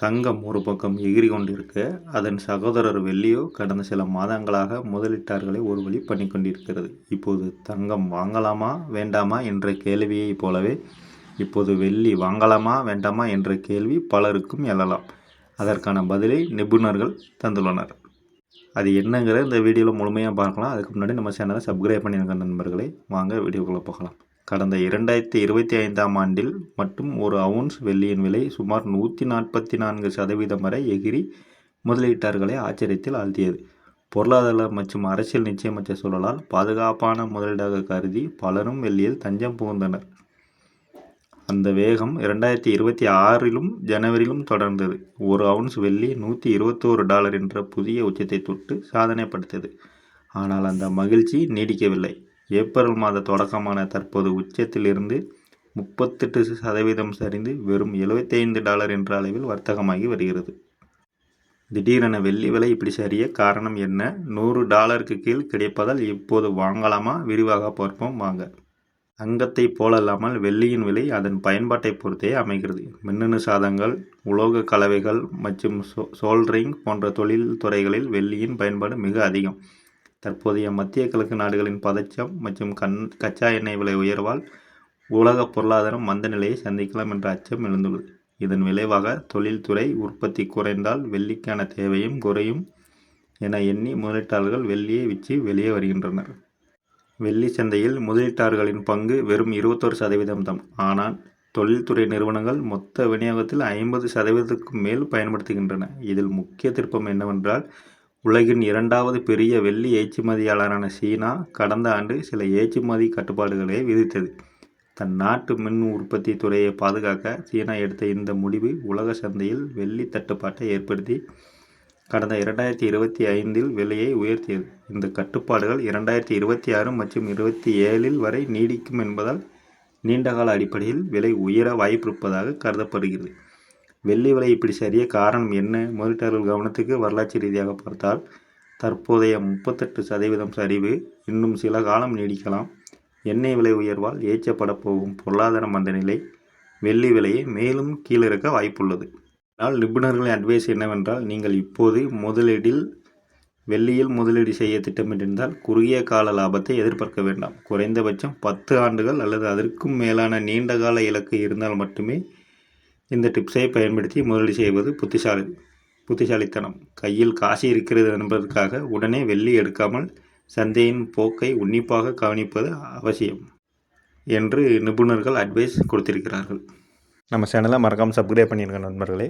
தங்கம் ஒரு பக்கம் எகிரி கொண்டிருக்க, அதன் சகோதரர் வெள்ளியோ கடந்த சில மாதங்களாக முதலீட்டாளர்களை ஒரு வழி பண்ணி கொண்டிருக்கிறது. இப்போது தங்கம் வாங்கலாமா வேண்டாமா என்ற கேள்வியைப் போலவே இப்போது வெள்ளி வாங்கலாமா வேண்டாமா என்ற கேள்வி பலருக்கும் எழலாம். அதற்கான பதிலை நிபுணர்கள் தந்துள்ளனர். அது என்னங்கிறத இந்த வீடியோவில் முழுமையாக பார்க்கலாம். அதுக்கு முன்னாடி நம்ம சேனலை சப்ஸ்கிரைப் பண்ணியிருக்க நண்பர்களே, வாங்க வீடியோக்குள்ளே போகலாம். கடந்த 2025ஆம் ஆண்டில் மட்டும் ஒரு அவுன்ஸ் வெள்ளியின் விலை சுமார் 144% வரை எகிரி முதலீட்டாளர்களை ஆச்சரியத்தில் ஆழ்த்தியது. பொருளாதார மற்றும் அரசியல் நிச்சயமற்ற சூழலால் பாதுகாப்பான முதலீடாக கருதி பலரும் வெள்ளியில் தஞ்சம் புகுந்தனர். அந்த வேகம் 2026 ஜனவரியிலும் தொடர்ந்தது. ஒரு அவுன்ஸ் வெள்ளி $121 என்ற புதிய உச்சத்தை தொட்டு சாதனை படைத்தது. ஆனால் அந்த மகிழ்ச்சி நீடிக்கவில்லை. ஏப்ரல் மாத தொடக்கமான தற்போது உச்சத்தில் இருந்து 38% சரிந்து வெறும் $75 என்ற அளவில் வர்த்தகமாகி வருகிறது. திடீரென வெள்ளி விலை இப்படி சரிய காரணம் என்ன? $100 கீழ் கிடைப்பதால் இப்போது வாங்கலாமா? விரிவாக பார்ப்போம் வாங்க. தங்கத்தை போலல்லாமல் வெள்ளியின் விலை அதன் பயன்பாட்டை பொறுத்தே அமைகிறது. மின்னணு சாதனங்கள், உலோக கலவைகள் மற்றும் சோல்டரிங் போன்ற தொழில் துறைகளில் வெள்ளியின் பயன்பாடு மிக அதிகம். தற்போதைய மத்திய கிழக்கு நாடுகளின் பதற்றம் மற்றும் கச்சா எண்ணெய் விலை உயர்வால் உலக பொருளாதாரம் மந்த நிலையை சந்திக்கலாம் என்ற அச்சம் எழுந்துள்ளது. இதன் விளைவாக தொழில்துறை உற்பத்தி குறைந்தால் வெள்ளிக்கான தேவையும் குறையும் என எண்ணி முதலீட்டாளர்கள் வெள்ளியை விற்று வெளியே வருகின்றனர். வெள்ளி சந்தையில் முதலீட்டாளர்களின் பங்கு வெறும் 21% தான். ஆனால் தொழில்துறை நிறுவனங்கள் மொத்த விநியோகத்தில் 50%க்கும் மேல் பயன்படுத்துகின்றன. இதில் முக்கிய திருப்பம் என்னவென்றால், உலகின் 2வது பெரிய வெள்ளி ஏற்றுமதியாளரான சீனா கடந்த ஆண்டு சில ஏற்றுமதி கட்டுப்பாடுகளை விதித்தது. தன் நாட்டு மின் உற்பத்தி துறையை பாதுகாக்க சீனா எடுத்த இந்த முடிவு உலக சந்தையில் வெள்ளி தட்டுப்பாட்டை ஏற்படுத்தி கடந்த 2025இல் விலையை உயர்த்தியது. இந்த கட்டுப்பாடுகள் 2026 மற்றும் 2027 வரை நீடிக்கும் என்பதால் நீண்டகால அடிப்படையில் விலை உயர வாய்ப்பிருப்பதாக கருதப்படுகிறது. வெள்ளி விலை இப்படி சரிய காரணம் என்ன? முதலீட்டாளர்கள் கவனத்துக்கு வரலாற்று ரீதியாக பார்த்தால், தற்போதைய 38% சரிவு இன்னும் சில காலம் நீடிக்கலாம். எண்ணெய் விலை உயர்வால் ஏற்றப்பட போகும் பொருளாதார மந்தநிலை வெள்ளி விலையை மேலும் கீழிறக்க வாய்ப்புள்ளது. ஆனால் நிபுணர்களின் அட்வைஸ் என்னவென்றால், நீங்கள் இப்போது வெள்ளியில் முதலீடு செய்ய திட்டமிட்டிருந்தால் குறுகிய கால லாபத்தை எதிர்பார்க்க வேண்டாம். குறைந்தபட்சம் 10 ஆண்டுகள் அல்லது அதற்கும் மேலான நீண்டகால இலக்கு இருந்தால் மட்டுமே இந்த டிப்ஸை பயன்படுத்தி முதலீடு செய்வது புத்திசாலித்தனம். கையில் காசு இருக்கிறது என்பதற்காக உடனே வெள்ளி எடுக்காமல் சந்தையின் போக்கை உன்னிப்பாக கவனிப்பது அவசியம் என்று நிபுணர்கள் அட்வைஸ் கொடுத்திருக்கிறார்கள். நம்ம சேனலை மறக்காமல் சப்ஸ்கிரைப் பண்ணியிருக்க நண்பர்களே.